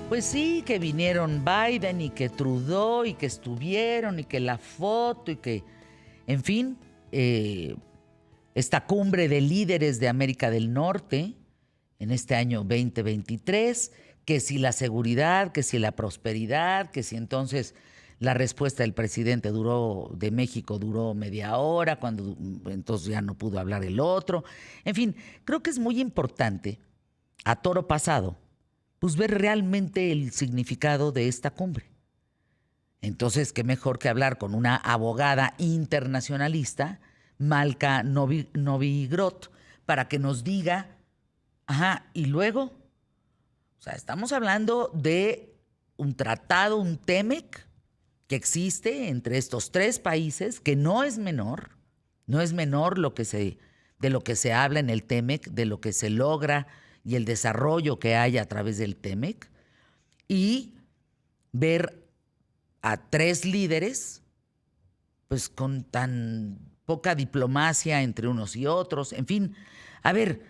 Pues sí, que vinieron Biden y que Trudeau y que estuvieron y que la foto y que, en fin, eh, esta cumbre de líderes de América del Norte en este año 2023, que si la seguridad, que si la prosperidad, que si entonces la respuesta del presidente de México duró media hora, cuando entonces ya no pudo hablar el otro. En fin, creo que es muy importante, a toro pasado, pues ver realmente el significado de esta cumbre. Entonces, qué mejor que hablar con una abogada internacionalista, Malca Novigrot, para que nos diga, ajá, y luego, o sea, estamos hablando de un tratado, un TEMEC, que existe entre estos tres países, que no es menor, no es menor de lo que se habla en el TEMEC, de lo que se logra y el desarrollo que hay a través del TEMEC, y ver a tres líderes, pues con tan poca diplomacia entre unos y otros, en fin, a ver,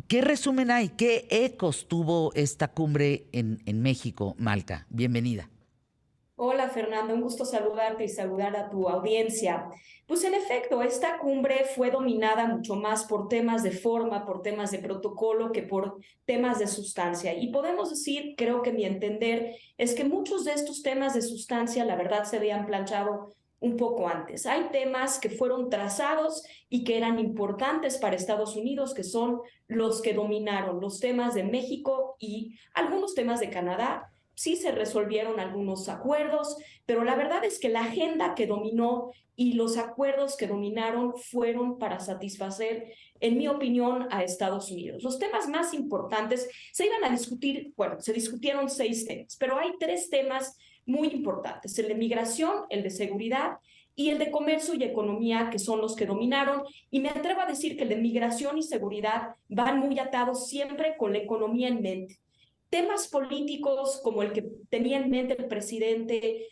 ¿qué resumen hay? ¿Qué ecos tuvo esta cumbre en México, Malca? Bienvenida. Hola Fernando, un gusto saludarte y saludar a tu audiencia. Pues en efecto, esta cumbre fue dominada mucho más por temas de forma, por temas de protocolo, que por temas de sustancia. Y podemos decir, creo que mi entender es que muchos de estos temas de sustancia, la verdad, se habían planchado un poco antes. Hay temas que fueron trazados y que eran importantes para Estados Unidos, que son los que dominaron, los temas de México y algunos temas de Canadá. Sí se resolvieron algunos acuerdos, pero la verdad es que la agenda que dominó y los acuerdos que dominaron fueron para satisfacer, en mi opinión, a Estados Unidos. Los temas más importantes se iban a discutir, bueno, se discutieron 6 temas, pero hay 3 temas muy importantes: el de migración, el de seguridad y el de comercio y economía, que son los que dominaron. Y me atrevo a decir que el de migración y seguridad van muy atados siempre con la economía en mente. Temas políticos como el que tenía en mente el presidente,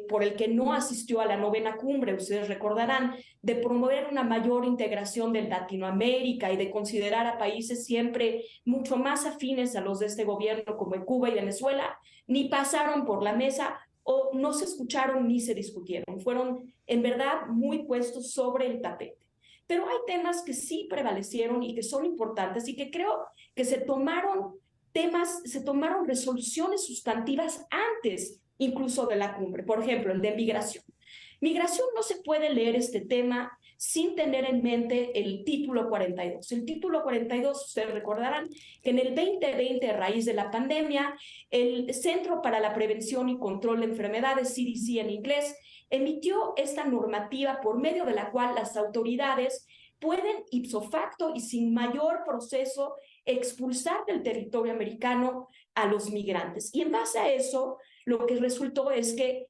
por el que no asistió a la novena cumbre, ustedes recordarán, de promover una mayor integración de Latinoamérica y de considerar a países siempre mucho más afines a los de este gobierno, como Cuba y Venezuela, ni pasaron por la mesa o no se escucharon ni se discutieron. Fueron en verdad muy puestos sobre el tapete. Pero hay temas que sí prevalecieron y que son importantes y que creo que se tomaron resoluciones sustantivas antes incluso de la cumbre. Por ejemplo, el de migración. Migración no se puede leer este tema sin tener en mente el título 42. El título 42, ustedes recordarán que en el 2020, a raíz de la pandemia, el Centro para la Prevención y Control de Enfermedades, CDC en inglés, emitió esta normativa por medio de la cual las autoridades pueden ipso facto y sin mayor proceso expulsar del territorio americano a los migrantes. Y en base a eso, lo que resultó es que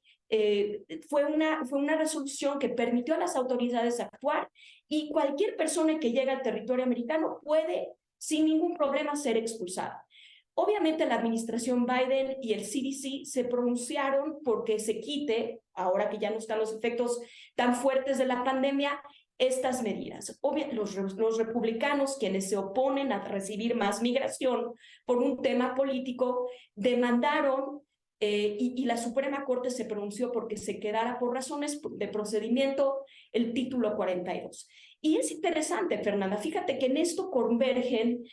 fue una resolución que permitió a las autoridades actuar, y cualquier persona que llegue al territorio americano puede sin ningún problema ser expulsada. Obviamente la administración Biden y el CDC se pronunciaron porque se quite, ahora que ya no están los efectos tan fuertes de la pandemia, estas medidas. Los republicanos, quienes se oponen a recibir más migración por un tema político, demandaron y la Suprema Corte se pronunció porque se quedara por razones de procedimiento el título 42. Y es interesante, Fernanda, fíjate que en esto convergen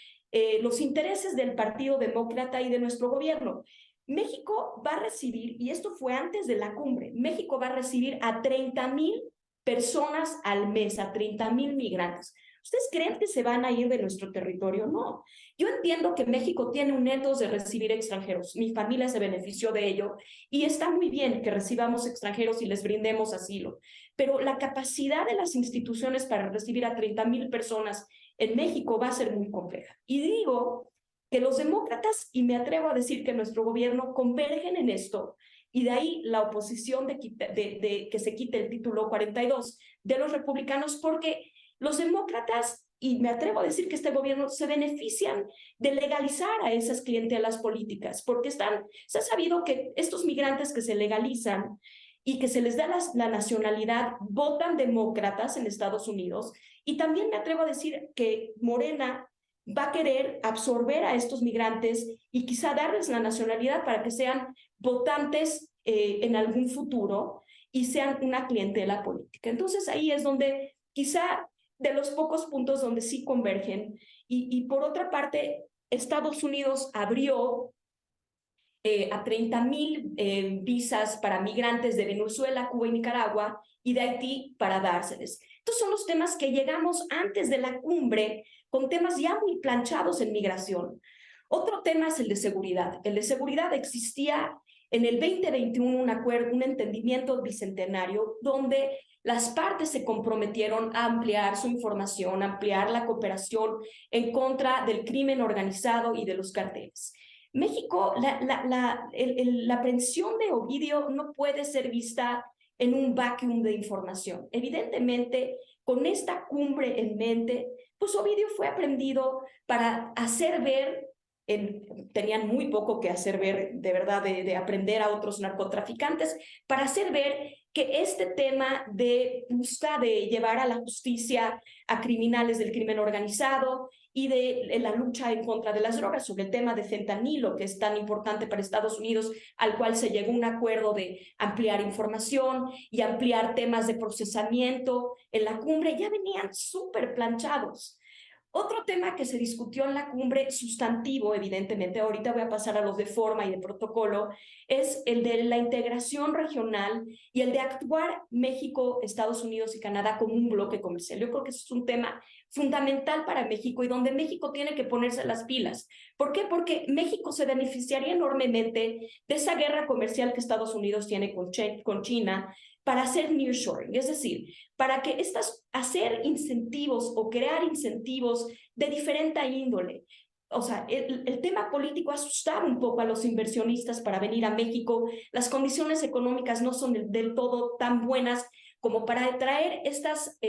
los intereses del Partido Demócrata y de nuestro gobierno. México va a recibir, y esto fue antes de la cumbre, México va a recibir a 30,000 personas al mes, a 30,000 migrantes. ¿Ustedes creen que se van a ir de nuestro territorio? No. Yo entiendo que México tiene un ethos de recibir extranjeros. Mi familia se benefició de ello y está muy bien que recibamos extranjeros y les brindemos asilo. Pero la capacidad de las instituciones para recibir a 30,000 personas en México va a ser muy compleja. Y digo que los demócratas, y me atrevo a decir que nuestro gobierno, convergen en esto, y de ahí la oposición de que se quite el título 42 de los republicanos, porque los demócratas, y me atrevo a decir que este gobierno, se benefician de legalizar a esas clientelas políticas, porque se ha sabido que estos migrantes que se legalizan y que se les da la nacionalidad votan demócratas en Estados Unidos. Y también me atrevo a decir que Morena va a querer absorber a estos migrantes y quizá darles la nacionalidad para que sean votantes en algún futuro y sean una clientela política. Entonces ahí es donde quizá de los pocos puntos donde sí convergen. Y por otra parte, Estados Unidos abrió a 30,000 visas para migrantes de Venezuela, Cuba y Nicaragua y de Haití para dárseles. Estos son los temas que llegamos antes de la cumbre con temas ya muy planchados en migración. Otro tema es el de seguridad. El de seguridad existía en el 2021 un acuerdo, un entendimiento bicentenario donde las partes se comprometieron a ampliar su información, a ampliar la cooperación en contra del crimen organizado y de los carteles. México, la aprehensión de Ovidio no puede ser vista en un vacuum de información. Evidentemente, con esta cumbre en mente, pues Ovidio fue aprehendido para hacer ver, tenían muy poco que hacer ver, de verdad, de aprender a otros narcotraficantes, para hacer ver que este tema de busca de llevar a la justicia a criminales del crimen organizado y de la lucha en contra de las drogas, sobre el tema de fentanilo, que es tan importante para Estados Unidos, al cual se llegó a un acuerdo de ampliar información y ampliar temas de procesamiento en la cumbre, ya venían súper planchados. Otro tema que se discutió en la cumbre, sustantivo, evidentemente, ahorita voy a pasar a los de forma y de protocolo, es el de la integración regional y el de actuar México, Estados Unidos y Canadá como un bloque comercial. Yo creo que eso es un tema fundamental para México y donde México tiene que ponerse las pilas. ¿Por qué? Porque México se beneficiaría enormemente de esa guerra comercial que Estados Unidos tiene con China para hacer nearshoring, es decir, para que hacer incentivos o crear incentivos de diferente índole. O sea, el tema político ha asustado un poco a los inversionistas para venir a México. Las condiciones económicas no son del todo tan buenas como para atraer estas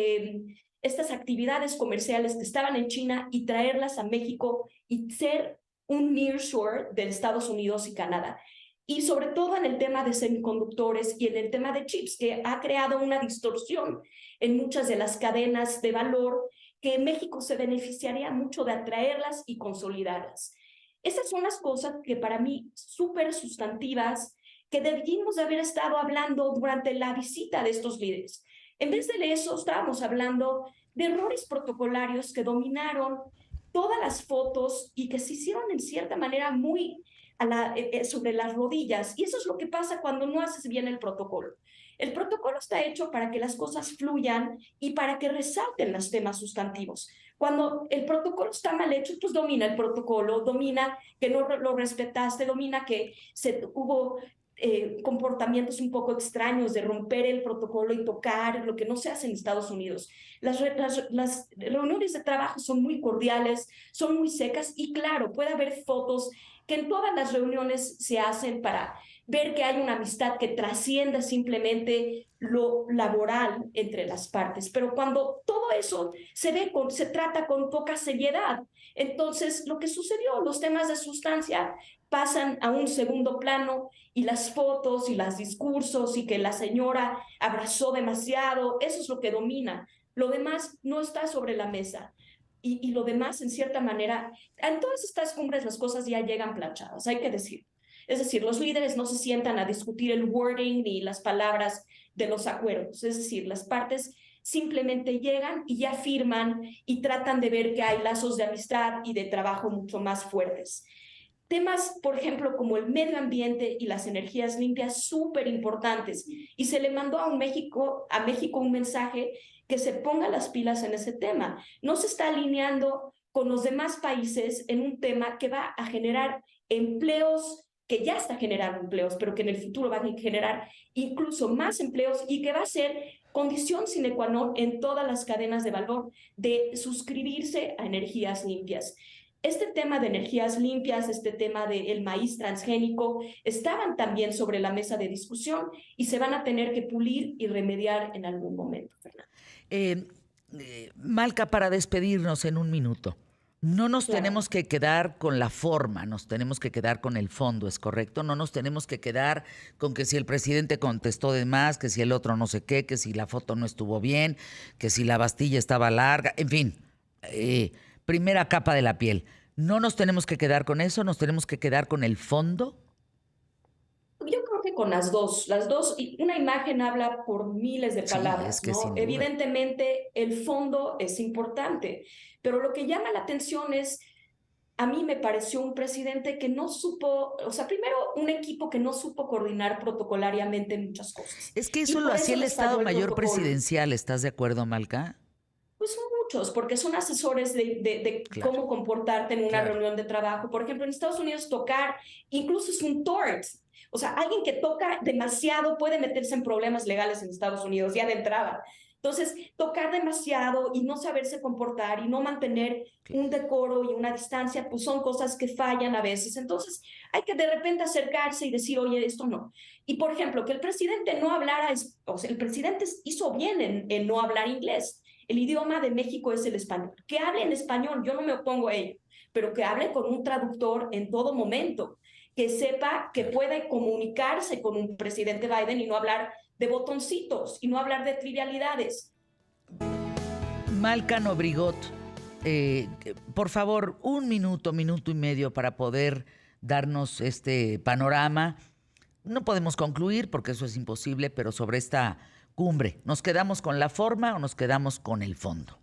actividades comerciales que estaban en China y traerlas a México y ser un nearshore de Estados Unidos y Canadá. Y sobre todo en el tema de semiconductores y en el tema de chips, que ha creado una distorsión en muchas de las cadenas de valor que México se beneficiaría mucho de atraerlas y consolidarlas. Esas son las cosas que para mí súper sustantivas que debimos de haber estado hablando durante la visita de estos líderes. En vez de eso, estábamos hablando de errores protocolarios que dominaron todas las fotos y que se hicieron en cierta manera muy sobre las rodillas. Y eso es lo que pasa cuando no haces bien el protocolo. El protocolo está hecho para que las cosas fluyan y para que resalten los temas sustantivos. Cuando el protocolo está mal hecho, pues domina el protocolo, domina que no lo respetaste, domina que hubo comportamientos un poco extraños de romper el protocolo y tocar, lo que no se hace en Estados Unidos. Las reuniones de trabajo son muy cordiales, son muy secas y claro, puede haber fotos que en todas las reuniones se hacen para ver que hay una amistad que trascienda simplemente lo laboral entre las partes. Pero cuando todo eso se trata con poca seriedad, entonces lo que sucedió, los temas de sustancia pasan a un segundo plano y las fotos y los discursos y que la señora abrazó demasiado, eso es lo que domina. Lo demás no está sobre la mesa. Y lo demás, en cierta manera, en todas estas cumbres las cosas ya llegan planchadas, hay que decir. Es decir, los líderes no se sientan a discutir el wording ni las palabras de los acuerdos. Es decir, las partes simplemente llegan y ya firman y tratan de ver que hay lazos de amistad y de trabajo mucho más fuertes. Temas, por ejemplo, como el medio ambiente y las energías limpias, súper importantes. Y se le mandó a México un mensaje que se ponga las pilas en ese tema. No se está alineando con los demás países en un tema que va a generar empleos, que ya está generando empleos, pero que en el futuro van a generar incluso más empleos y que va a ser condición sine qua non en todas las cadenas de valor de suscribirse a energías limpias. Este tema de energías limpias, este tema del maíz transgénico, estaban también sobre la mesa de discusión y se van a tener que pulir y remediar en algún momento, Fernanda. Malca, para despedirnos en un minuto, no nos Claro. tenemos que quedar con la forma, nos tenemos que quedar con el fondo, ¿es correcto? No nos tenemos que quedar con que si el presidente contestó de más, que si el otro no sé qué, que si la foto no estuvo bien, que si la Bastilla estaba larga, en fin. primera capa de la piel. ¿No nos tenemos que quedar con eso? ¿Nos tenemos que quedar con el fondo? Yo creo que con las dos, y una imagen habla por miles de Sí, es palabras, que ¿no? sin duda. Evidentemente el fondo es importante, pero lo que llama la atención es, a mí me pareció un presidente que no supo, o sea, primero un equipo que no supo coordinar protocolariamente muchas cosas, Es que y eso lo por hacía eso el les Estado falló el Mayor protocolo. Presidencial, ¿estás de acuerdo, Malca? Pues son muchos, porque son asesores de Claro, cómo comportarte en una claro. reunión de trabajo. Por ejemplo, en Estados Unidos tocar incluso es un tort. O sea, alguien que toca demasiado puede meterse en problemas legales en Estados Unidos ya de entrada. Entonces, tocar demasiado y no saberse comportar y no mantener un decoro y una distancia, pues son cosas que fallan a veces. Entonces, hay que de repente acercarse y decir, oye, esto no. Y por ejemplo, que el presidente no hablara, o sea, el presidente hizo bien en no hablar inglés. El idioma de México es el español. Que hable en español, yo no me opongo a ello, pero que hable con un traductor en todo momento, que sepa que Claro. puede comunicarse con un presidente Biden y no hablar de botoncitos y no hablar de trivialidades. Malca Nobrigot, por favor, un minuto, minuto y medio para poder darnos este panorama. No podemos concluir porque eso es imposible, pero sobre esta cumbre, ¿nos quedamos con la forma o nos quedamos con el fondo?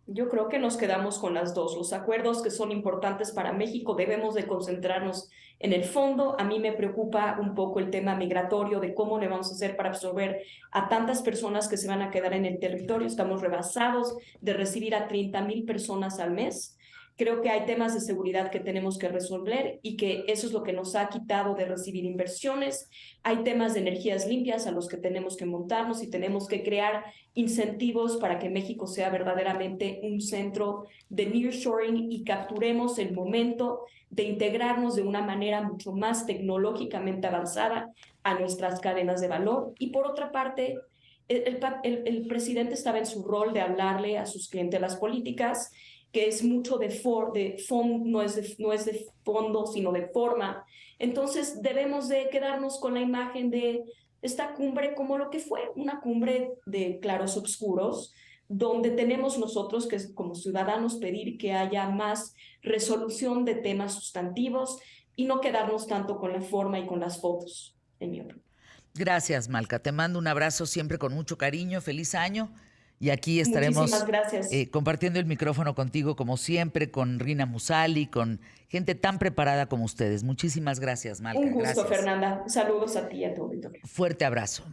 Yo creo que nos quedamos con las dos. Los acuerdos que son importantes para México debemos de concentrarnos en el fondo. A mí me preocupa un poco el tema migratorio, de cómo le vamos a hacer para absorber a tantas personas que se van a quedar en el territorio. Estamos rebasados de recibir a 30,000 personas al mes. Creo que hay temas de seguridad que tenemos que resolver y que eso es lo que nos ha quitado de recibir inversiones. Hay temas de energías limpias a los que tenemos que montarnos y tenemos que crear incentivos para que México sea verdaderamente un centro de nearshoring y capturemos el momento de integrarnos de una manera mucho más tecnológicamente avanzada a nuestras cadenas de valor. Y por otra parte, el presidente estaba en su rol de hablarle a sus clientelas políticas, que es mucho no es de fondo, sino de forma. Entonces debemos de quedarnos con la imagen de esta cumbre como lo que fue, una cumbre de claros oscuros, donde tenemos nosotros que como ciudadanos pedir que haya más resolución de temas sustantivos y no quedarnos tanto con la forma y con las fotos, en mi opinión. Gracias, Malca. Te mando un abrazo siempre con mucho cariño. Feliz año. Y aquí Muchísimas estaremos gracias. compartiendo el micrófono contigo, como siempre, con Rina Musali, con gente tan preparada como ustedes. Muchísimas gracias, Un Malca. gusto, Gracias. Fernanda. Saludos a ti y a tu auditorio. Fuerte abrazo.